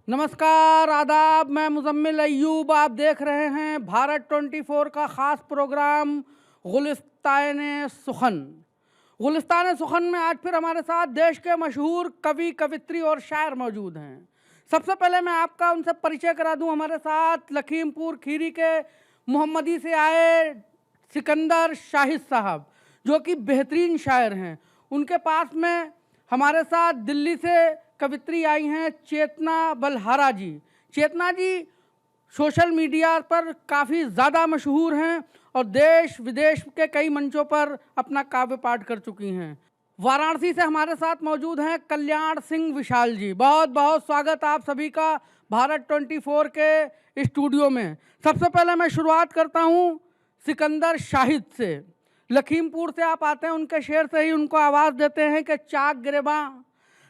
नमस्कार, आदाब। मैं मुज़म्मिल अय्यूब। आप देख रहे हैं भारत 24 का ख़ास प्रोग्राम गुलिस्तान सुखन। गुलिस्तान सुखन में आज फिर हमारे साथ देश के मशहूर कवि, कवित्री और शायर मौजूद हैं। सबसे पहले मैं आपका उनसे परिचय करा दूं। हमारे साथ लखीमपुर खीरी के मोहम्मदी से आए सिकंदर शाहिद साहब, जो कि बेहतरीन शायर हैं। उनके पास में हमारे साथ दिल्ली से कवित्री आई हैं चेतना बलहारा जी। चेतना जी सोशल मीडिया पर काफ़ी ज़्यादा मशहूर हैं और देश विदेश के कई मंचों पर अपना काव्य पाठ कर चुकी हैं। वाराणसी से हमारे साथ मौजूद हैं कल्याण सिंह विशाल जी। बहुत बहुत स्वागत आप सभी का भारत 24 के स्टूडियो में। सबसे पहले मैं शुरुआत करता हूं सिकंदर शाहिद से। लखीमपुर से आप आते हैं, उनके शेर से ही उनको आवाज़ देते हैं कि चाक गिरेबां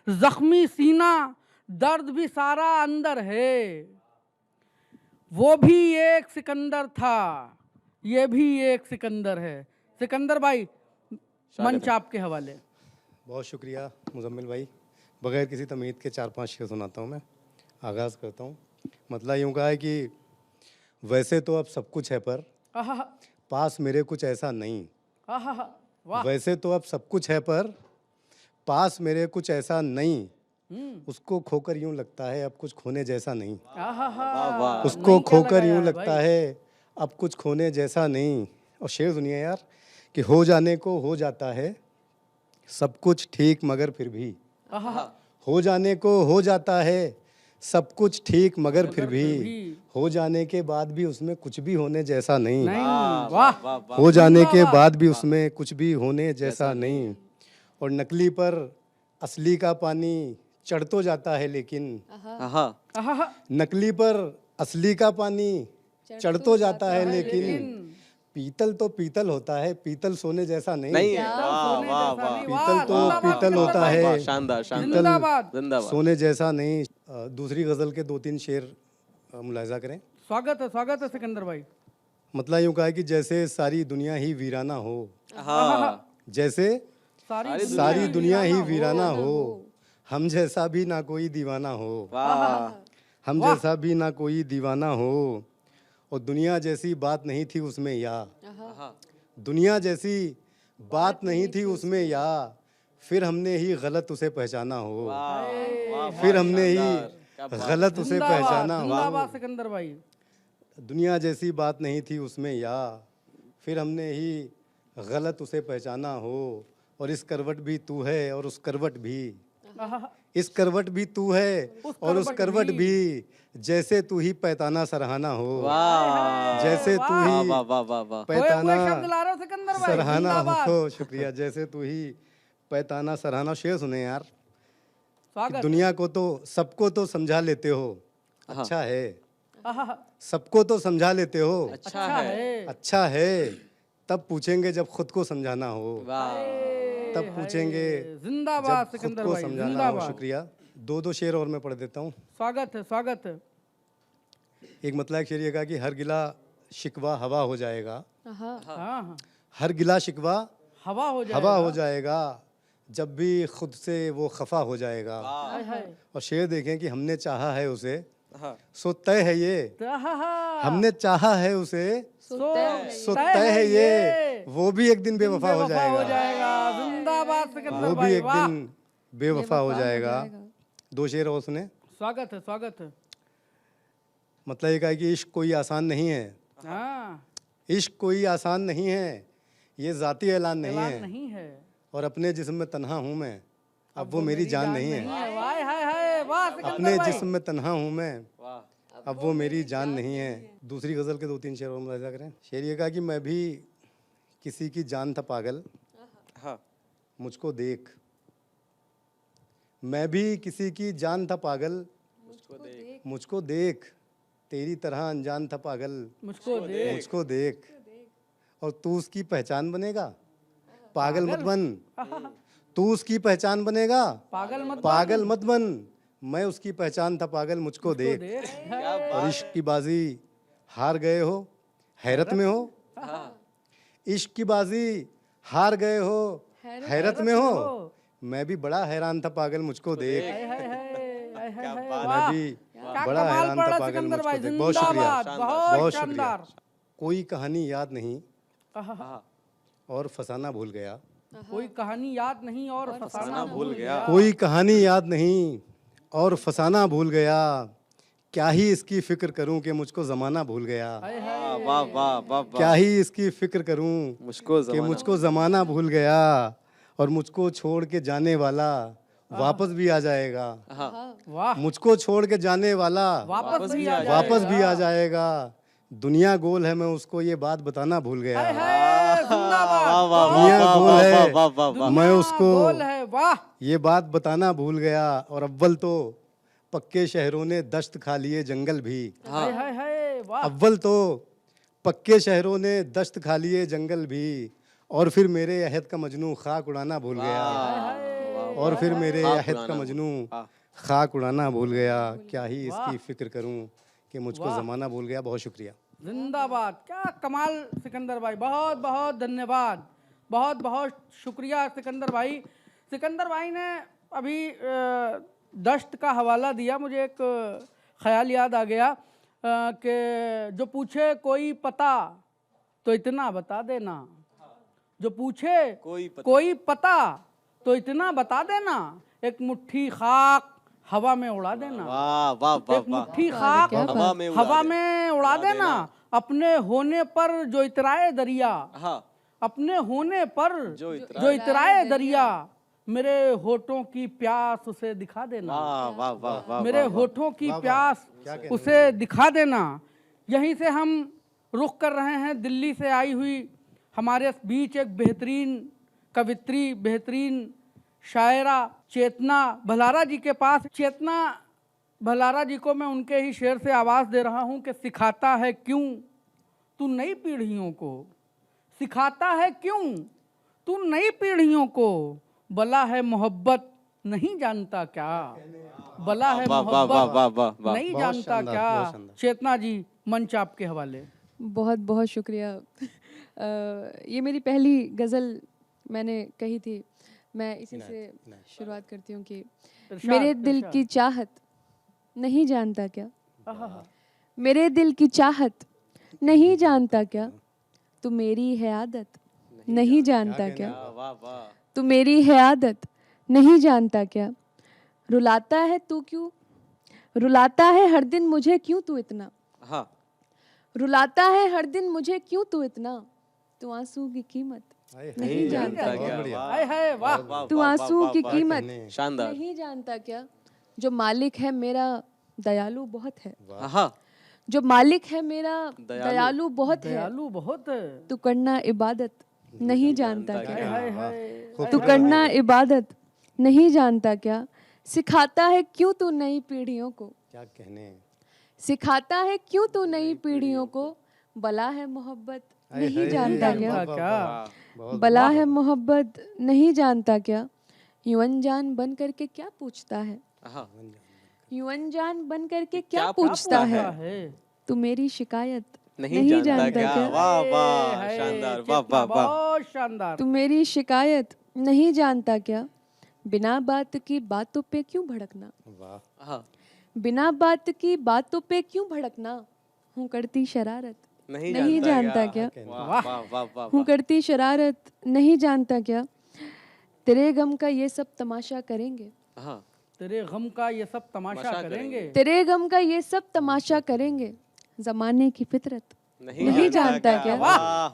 जख्मी सीना दर्द भी सारा अंदर है। वो भी एक सिकंदर था, ये भी एक सिकंदर है। सिकंदर भाई, मंच आपके हवाले। बहुत शुक्रिया मुजम्मिल भाई। बगैर किसी तमीद के 4-5 शेर सुनाता हूँ मैं। आगाज़ करता हूँ। मतलब यूँ कहा है कि वैसे तो अब सब कुछ है पर पास मेरे कुछ ऐसा नहीं। वैसे तो अब सब कुछ है पर पास मेरे कुछ ऐसा नहीं। उसको खोकर यूं लगता है अब कुछ खोने जैसा नहीं। उसको खोकर यूं लगता है अब कुछ खोने जैसा नहीं। और शेर सुनिए यार कि हो जाने को हो जाता है सब कुछ ठीक मगर फिर भी। हो जाने को हो जाता है सब कुछ ठीक मगर फिर भी हो जाने के बाद भी उसमें कुछ भी होने जैसा नहीं। हो जाने के बाद भी उसमें कुछ भी होने जैसा नहीं। और नकली पर असली का पानी चढ़ तो जाता है लेकिन नकली पर असली का पानी चढ़ तो जाता है लेकिन पीतल तो पीतल होता है, पीतल सोने जैसा नहीं। पीतल तो पीतल होता है, पीतल सोने जैसा नहीं। दूसरी गज़ल के 2-3 शेर मुलाहिजा करें। स्वागत है सिकंदर भाई। मतलब यूँ कहा है कि जैसे सारी दुनिया ही वीराना हो। जैसे सारी दुनिया ही वीराना हो, हम जैसा भी ना कोई दीवाना हो। हम जैसा भी ना कोई दीवाना हो। और दुनिया जैसी बात नहीं थी उसमें या दुनिया जैसी बात नहीं थी उसमें या फिर हमने ही गलत उसे पहचाना हो। फिर हमने ही गलत उसे पहचाना हो। सिकंदर भाई, दुनिया जैसी बात नहीं थी उसमें या फिर हमने ही गलत उसे पहचाना हो। और इस करवट भी तू है और उस करवट भी, इस करवट भी तू है और उस करवट भी जैसे तू ही पैताना सराहना हो। जैसे तू ही पैताना सराहना हो। शुक्रिया। जैसे तू ही पैताना सराहना। शेर सुने यार कि दुनिया को तो सबको तो समझा लेते हो, अच्छा है। सबको तो समझा लेते हो, अच्छा है। तब पूछेंगे जब खुद को समझाना हो। तब पूछेंगे जिंदाबाद जब खुद को समझाना हो। शुक्रिया। 2 शेर और मैं पढ़ देता हूँ। स्वागत है। एक मतलब शेर ये कहा कि हर गिला शिकवा हवा हो जाएगा। हर गिला शिकवा हवा हो जाएगा जब भी खुद से वो खफा हो जाएगा। और शेर देखें कि हमने चाहा है उसे सो तय है ये। हमने चाहा है उसे सो तय है ये। वो भी एक दिन बेवफा हो जाएगा। वो भी एक दिन बेवफा हो जाएगा। 2 शेर और सुने। स्वागत है। मतलब ये कहा कि इश्क कोई आसान नहीं है। इश्क कोई आसान नहीं है, ये ज़ाती ऐलान नहीं है। और अपने जिस्म में तन्हा हूँ मैं, अब वो मेरी जान नहीं है। अपने जिस्म में तन्हा हूँ मैं, अब वो मेरी जान नहीं है। दूसरी गज़ल के 2-3 शेर और मुलाहिजा करें। शेर ये कहा कि मैं भी किसी की जान था पागल, मुझको देख। मैं भी किसी की जान था पागल, मुझको देख। तेरी तरह अनजान था पागल, मुझको देख। और तू उसकी पहचान बनेगा, पागल मत बन। तू उसकी पहचान बनेगा, पागल मत बन। मैं उसकी पहचान था पागल, मुझको देख। और इश्क की बाजी हार गए हो, हैरत में हो। इश्क की बाजी हार गए हो, हैरत में हो। मैं भी बड़ा हैरान था पागल, मुझको देख। मैं भी क्या बड़ा कमाल हैरान पड़ा था पागल सिकंदर मुझको भाई, देख। बहुत शुक्रिया, जिंदाबाद, बहुत बहुत शुक्रिया। शानदार। कोई कहानी याद नहीं आहा, और फसाना भूल गया। कोई कहानी याद नहीं और फसाना भूल गया। कोई कहानी याद नहीं और फसाना भूल गया। क्या ही इसकी फिक्र करूं कि मुझको जमाना भूल गया। हाय हाय, वाह वाह वाह क्या ही इसकी फिक्र करूं मुझको कि मुझको जमाना भूल गया और मुझको छोड़ के जाने वाला वापस भी आ जाएगा। वाह, मुझको छोड़ के जाने वाला वापस भी आ वापस भी जाएगा। आ जाएगा। दुनिया गोल है, मैं उसको ये बात बताना भूल गया। हाय हाय, जिंदाबाद, दुनिया वाह, गोल वाह, है, वाह, वाह, वाह। मैं दुनिया उसको गोल है, वाह। ये बात बताना भूल गया। और अव्वल तो पक्के शहरों ने दश्त खा लिए जंगल भी। हाय हाय हाय, वाह। अव्वल तो पक्के शहरों ने दश्त खा लिए जंगल भी। और फिर मेरे अहद का मजनू खाक उड़ाना भूल गया। और फिर मेरे अहद का मजनू खाक उड़ाना भूल गया। क्या ही इसकी फिक्र करूं कि मुझको ज़माना भूल गया। बहुत शुक्रिया। जिंदाबाद, क्या कमाल सिकंदर भाई, बहुत बहुत धन्यवाद, बहुत बहुत शुक्रिया सिकंदर भाई। सिकंदर भाई ने अभी दश्त का हवाला दिया, मुझे एक ख्याल याद आ गया कि जो पूछे कोई पता तो इतना बता देना, जो पूछे कोई पता तो इतना बता देना, एक मुट्ठी खाक हवा में उड़ा देना। वाह वाह वाह एक मुट्ठी खाक हवा में उड़ा देना। अपने होने पर जो इतराए दरिया, अपने होने पर जो इतराए दरिया, मेरे होठों की प्यास उसे दिखा देना। वाह वाह वाह वाह। मेरे होठों की प्यास उसे दिखा देना। यहीं से हम रुख कर रहे हैं दिल्ली से आई हुई हमारे बीच एक बेहतरीन कवित्री, बेहतरीन शायरा चेतना भलारा जी के पास। चेतना भलारा जी को मैं उनके ही शेर से आवाज़ दे रहा हूँ कि सिखाता है क्यों तू नई पीढ़ियों को, सिखाता है क्यों तू नई पीढ़ियों को, बला है मोहब्बत नहीं जानता क्या, बला है मोहब्बत नहीं जानता क्या। चेतना जी, मंच आपके हवाले। बहुत बहुत शुक्रिया। ये मेरी पहली गज़ल मैंने कही थी। मैं इसी से शुरुआत करती हूँ कि मेरे दिल की चाहत नहीं जानता क्या, मेरे दिल की चाहत नहीं जानता क्या, तू मेरी है आदत नहीं जानता क्या, तू मेरी है आदत नहीं जानता क्या, रुलाता है तू क्यों, रुलाता है हर दिन मुझे क्यों तू इतना, रुलाता है हर दिन मुझे क्यों तू इतना, तू आंसू की कीमत नहीं जानता क्या, तू आंसू की कीमत नहीं जानता क्या, जो मालिक है मेरा दयालु बहुत है, जो मालिक है मेरा दयालु बहुत है, दयालु बहुत है, तू करना इबादत नहीं जानता क्या, तू करना इबादत नहीं जानता क्या, सिखाता है क्यों तू नई पीढ़ियों को, क्या कहने, सिखाता है क्यों तू नई पीढ़ियों को, बला है मोहब्बत नहीं जानता क्या, बला है मोहब्बत नहीं जानता क्या, यूं अनजान बन करके क्या पूछता है, यूं अनजान बन करके क्या पूछता है, तू मेरी शिकायत नहीं जानता क्या, वाह वाह शानदार, वाह वाह वाह, बहुत शानदार। तू मेरी शिकायत नहीं जानता क्या, बिना बात की बातों पे क्यों भड़कना, बिना बात की बातों पे क्यों भड़कना, हूँ करती शरारत नहीं जानता क्या, हूँ करती शरारत नहीं जानता क्या, तेरे गम का ये सब तमाशा करेंगे, तेरे गम का ये सब तमाशा करेंगे, तेरे गम का ये सब तमाशा करेंगे, जमाने की फितरत नहीं जानता क्या,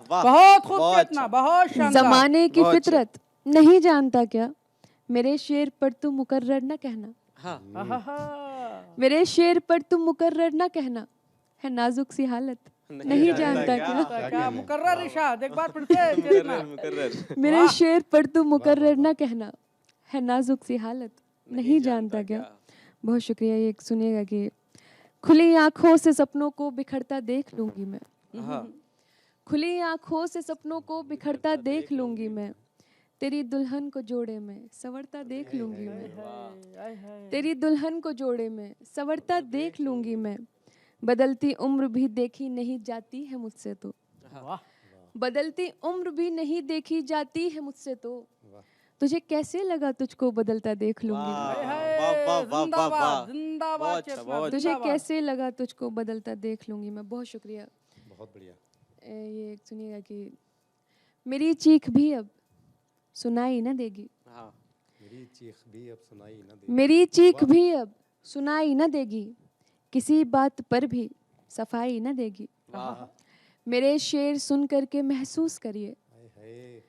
बहुत खूब चेतना, बहुत शानदार। जमाने की फितरत नहीं जानता क्या, मेरे शेर पर तू मुकर्रर न कहना, मेरे शेर पर तू मुकर्रर न कहना, है नाजुक सी हालत नहीं जानता क्या, क्या मुकर्रर इरशाद, एक बार फिर से चेतना। मेरे शेर पर तू मुकर्रर न कहना, है नाजुक सी हालत नहीं जानता क्या। बहुत शुक्रिया। ये सुनिएगा कि खुली आंखों से सपनों को बिखरता देख लूंगी मैं, खुली आंखों से सपनों को बिखरता देख लूंगी मैं, तेरी दुल्हन को जोड़े में संवरता देख लूंगी मैं, तेरी दुल्हन को जोड़े में संवरता देख लूंगी मैं, बदलती उम्र भी देखी नहीं जाती है मुझसे तो, बदलती उम्र भी नहीं देखी जाती है मुझसे तो, तुझे कैसे लगा तुझको बदलता देख लूंगी मैं, जिंदाबाद, जिंदाबाद। जिंदाबाद बहुत अच्छा, चेतना, बहुत तुझे जिंदाबाद। कैसे लगा तुझको बदलता देख लूंगी मैं। बहुत शुक्रिया। बहुत बढ़िया। ये सुनिएगा कि मेरी चीख भी अब सुनाई न देगी, हाँ मेरी चीख भी अब सुनाई ना दे। मेरी चीख भी अब सुनाई न देगी, किसी बात पर भी सफाई न देगी। वाह मेरे शेर सुन करके महसूस करिए, हाय हाय।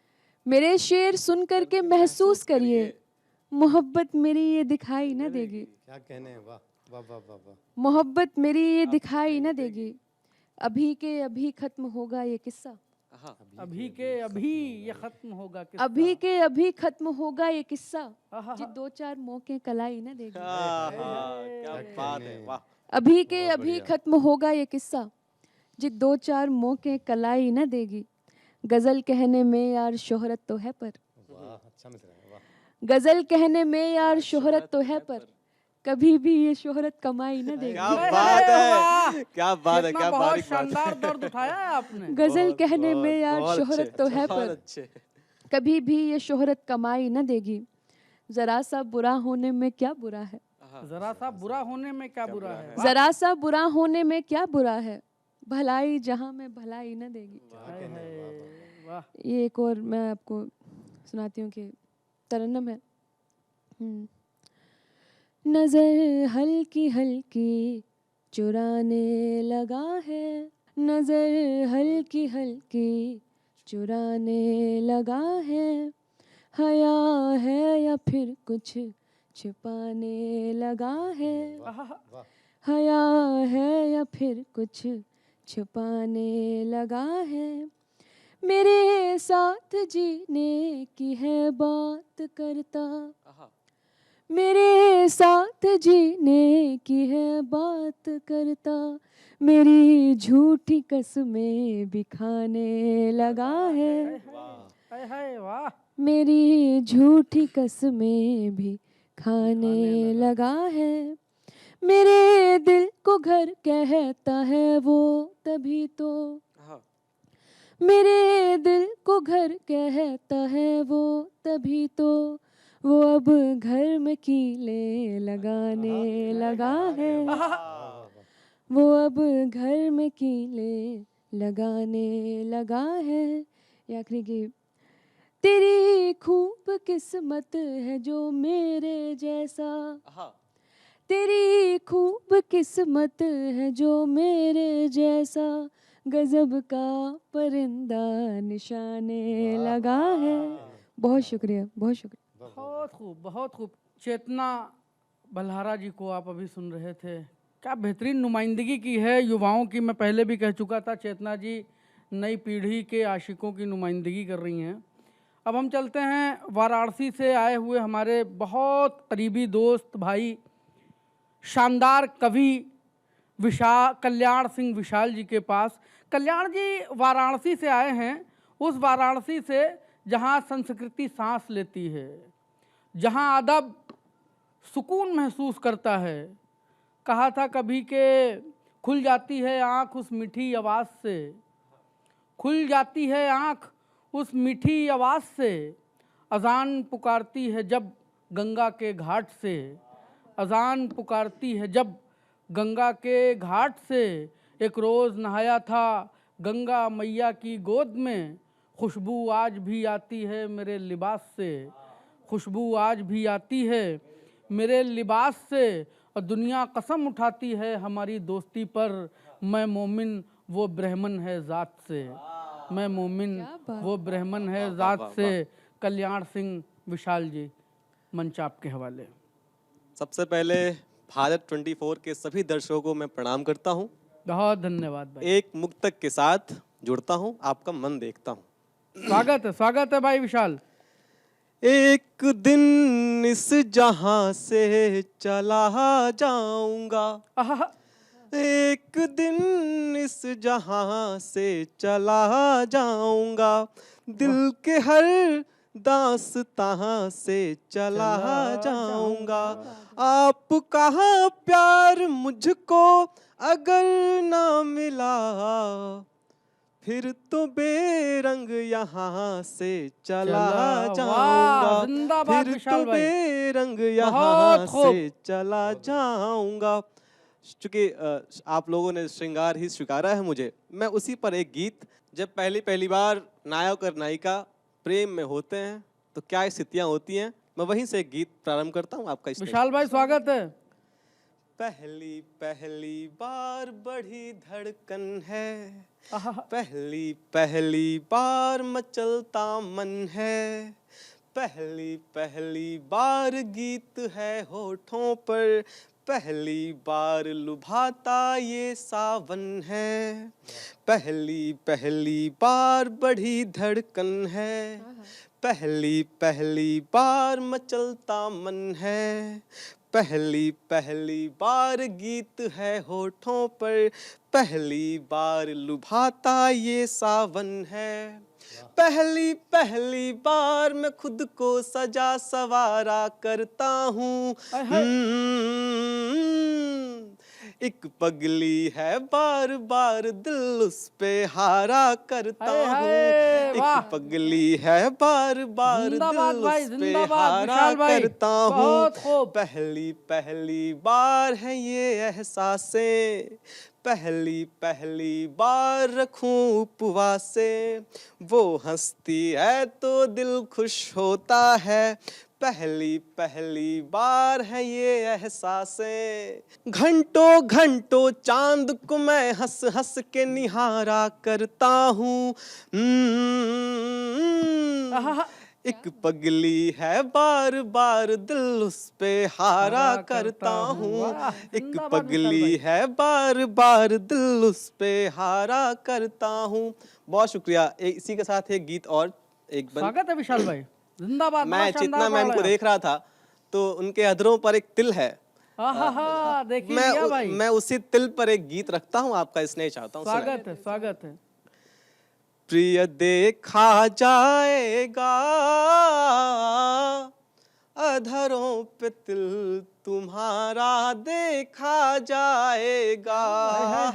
मेरे शेर सुन करके महसूस करिए, मोहब्बत मेरी ये दिखाई न देगी, क्या कहने हैं, वाह वाह वाह वाह वाह। मोहब्बत मेरी ये दिखाई न देगी। अभी के अभी खत्म होगा ये किस्सा, हाँ अभी के अभी ये खत्म होगा किस्सा। अभी के अभी खत्म होगा ये किस्सा, आहा। जी दो चार मौके कलाई न देगी। क्या बात है, वाह अभी के अभी खत्म होगा ये किस्सा, जी दो चार मौके कलाई न देगी। गजल कहने में यार शोहरत तो है पर, वाह अच्छा मिसरा है, वाह। गजल कहने में यार शोहरत तो है पर, कभी भी ये शोहरत कमाई न देगी। क्या बात वाह। है, क्या बात है, चेतना, क्या बहुत बारीक बात शानदार है। दर्द उठाया है आपने। गजल कहने में यार बहुत शोहरत अच्छे, तो है बहुत पर, अच्छे। कभी भी ये शोहरत कमाई न देगी। जरा सा बुरा होने में क्या बुरा है, जरा सा बुरा होने में क्या बुरा है। जरा सा बुरा होने में क्या बुरा है, भलाई जहां में भलाई न देगी। हाय हाय, वाह। ये एक और मैं आपको सुनाती हूँ कि तरन्नम है। नजर हल्की हल्की चुराने लगा है, नजर हल्की हल्की चुराने लगा है, हया है या फिर कुछ छिपाने लगा है, हया है या फिर कुछ छिपाने लगा है। मेरे साथ जीने की है बात करता, मेरे साथ जीने की है बात करता, मेरी झूठी कसमें भी खाने लगा है, हाय हाय, वाह। मेरी झूठी कसमें भी खाने लगा है। मेरे दिल को घर कहता है वो तभी तो, मेरे दिल को घर कहता है वो तभी तो, वो अब घर में कीले लगाने लगा है, वो अब घर में कीले लगाने लगा है। ये आखिरी की, तेरी खूब किस्मत है जो मेरे जैसा, तेरी खूब किस्मत है जो मेरे जैसा, गजब का परिंदा निशाने लगा है। बहुत शुक्रिया, बहुत शुक्रिया। बहुत खूब, बहुत खूब। चेतना बल्हारा जी को आप अभी सुन रहे थे। क्या बेहतरीन नुमाइंदगी की है युवाओं की। मैं पहले भी कह चुका था, चेतना जी नई पीढ़ी के आशिकों की नुमाइंदगी कर रही हैं। अब हम चलते हैं वाराणसी से आए हुए हमारे बहुत करीबी दोस्त भाई, शानदार कवि कल्याण सिंह विशाल जी के पास। कल्याण जी वाराणसी से आए हैं, उस वाराणसी से जहाँ संस्कृति सांस लेती है, जहाँ अदब सुकून महसूस करता है। कहा था कभी के खुल जाती है आँख उस मीठी आवाज़ से, खुल जाती है आँख उस मीठी आवाज़ से, अज़ान पुकारती है जब गंगा के घाट से, अज़ान पुकारती है जब गंगा के घाट से। एक रोज़ नहाया था गंगा मैया की गोद में, खुशबू आज भी आती है मेरे लिबास से, खुशबू आज भी आती है मेरे लिबास से। और दुनिया कसम उठाती है हमारी दोस्ती पर, मैं मोमिन वो ब्राह्मण है ज़ात से, मैं मोमिन वो ब्राह्मण है ज़ात से। कल्याण सिंह विशाल जी, मंच आपके हवाले। सबसे पहले भारत 24 के सभी दर्शकों को मैं प्रणाम करता हूँ। बहुत धन्यवाद भाई। एक मुक्तक के साथ जुड़ता हूँ, आपका मन देखता हूँ। स्वागत है भाई विशाल। एक दिन इस जहां से चला जाऊंगा, एक दिन इस जहां से चला जाऊंगा, दिल के हर दास्तां से चला जाऊंगा। आपका प्यार मुझको अगर ना मिला, फिर तो बेरंग यहाँ से चला चला, जाऊंगा, वाह, जिंदाबाद फिर विशाल तो भाई। बेरंग बहुत यहाँ खूब। से चला जाऊंगा। चूंकि आप लोगों ने श्रृंगार ही स्वीकारा है मुझे, मैं उसी पर एक गीत, जब पहली पहली बार नायक और नायिका प्रेम में होते हैं तो क्या स्थितियां होती हैं, मैं वहीं से एक गीत प्रारंभ करता हूं आपका स्नेह। विशाल भाई स्वागत है। पहली पहली बार बढ़ी धड़कन है, आहा, पहली पहली बार मचलता मन है, पहली पहली बार गीत है होठों पर, पहली बार लुभाता ये सावन है, पहली पहली बार बढ़ी धड़कन है, पहली पहली बार मचलता मन है, पहली पहली बार गीत है होठों पर, पहली बार लुभाता ये सावन है, पहली पहली बार मैं खुद को सजा सवारा करता हूँ। एक पगली है बार बार दिल उस पे हारा करता हूँ, एक पगली है बार बार जिंदाबाद दिल भाई, उस पे जिंदाबाद हारा विशाल भाई, करता बहुत हूँ। खूब। पहली पहली बार है ये एहसासें, पहली पहली बार रखूं उपवासे, वो हंसती है तो दिल खुश होता है, पहली पहली बार है ये एहसासें। घंटों घंटों चांद को मैं हंस हंस के निहारा करता हूँ। एक पगली है बार बार दिल उस पे हारा करता हूँ, एक पगली है बार बार दिल उस पे हारा करता हूँ। बहुत शुक्रिया। इसी के साथ एक गीत और एक स्वागत है विशाल भाई, जिंदाबाद। मैं चितना मैम को देख रहा था तो उनके अधरों पर एक तिल है, देखिए लिया भाई। मैं उसी तिल पर एक गीत रखता हूँ, आपका स्नेह चाहता हूँ। स्वागत है, स्वागत है। प्रिय देखा जाएगा अधरों पे तिल तुम्हारा देखा जाएगा,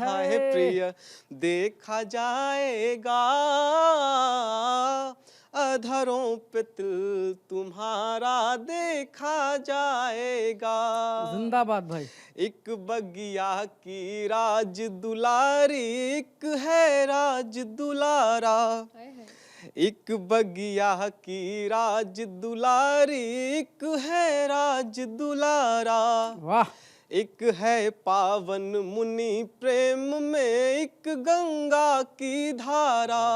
हाय प्रिय देखा जाएगा अधरों पे तिल तुम्हारा देखा जाएगा। जिंदाबाद भाई। एक बगिया की राज दुलारी, एक है राज दुलारा, एक बगिया की राज दुलारी, एक है राज दुलारा। वाह। एक है पावन मुनि प्रेम में, एक गंगा की धारा,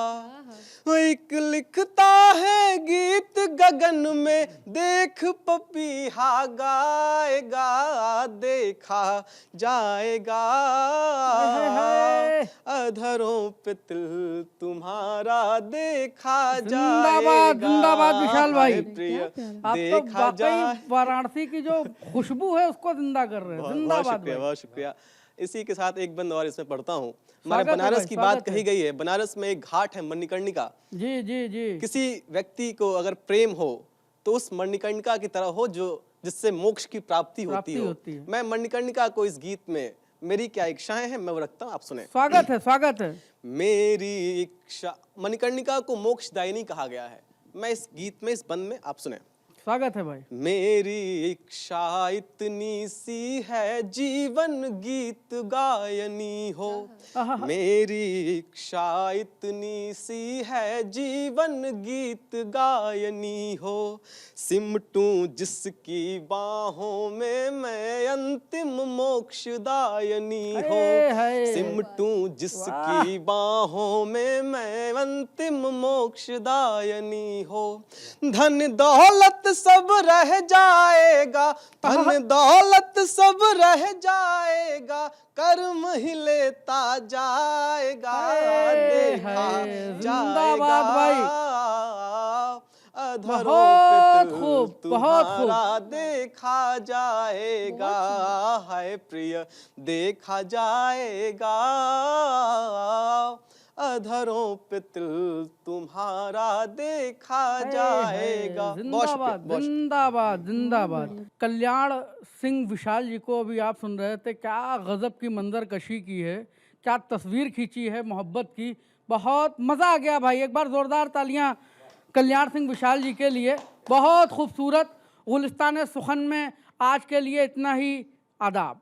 एक लिखता है गीत गगन में, देख पपीहा गाएगा देखा जाएगा अधरों पे तिल तुम्हारा देखा जाएगा। जिंदाबाद विशाल भाई, प्रिय आप तो वाकई वाराणसी की जो खुशबू है उसको जिंदा कर रहे हैं। बहुत शुक्रिया, बहुत शुक्रिया। इसी के साथ एक बंद और इसमें पढ़ता हूँ। हमारे बनारस की बात कही गई है, बनारस में एक घाट है मणिकर्णिका। जी जी जी। किसी व्यक्ति को अगर प्रेम हो तो उस मणिकर्णिका की तरह हो जो जिससे मोक्ष की प्राप्ति होती हो। मैं मणिकर्णिका को इस गीत में मेरी क्या इच्छाएं हैं मैं वो रखता हूँ, आप सुने। स्वागत है, स्वागत है। मेरी इच्छा, मणिकर्णिका को मोक्षदायिनी कहा गया है। मैं इस गीत में, इस बंद में, आप सुने। स्वागत है भाई। मेरी इच्छा इतनी सी है जीवन गीत गायनी हो, मेरी इच्छा इतनी सी है जीवन गीत गायनी हो, सिमटूं जिसकी बाहों में मैं अंतिम मोक्षदायनी हो, सिमटूं जिसकी बाहों में मैं अंतिम मोक्षदायनी हो। धन दौलत सब रह जाएगा, धन दौलत सब रह जाएगा, कर्म ही लेता जाएगा देखा जाएगा अधरों पे तिल तुम्हारा देखा जाएगा, हाय प्रिय देखा जाएगा अधरों पे तिल तुम्हारा देखा जाएगा। जिंदाबाद, जिंदाबाद, जिंदाबाद। कल्याण सिंह विशाल जी को अभी आप सुन रहे थे। क्या गजब की मंजर कशी की है, क्या तस्वीर खींची है मोहब्बत की। बहुत मज़ा आ गया भाई। एक बार ज़ोरदार तालियां कल्याण सिंह विशाल जी के लिए। बहुत खूबसूरत। गुलिस्तान सुखन में आज के लिए इतना ही। आदाब।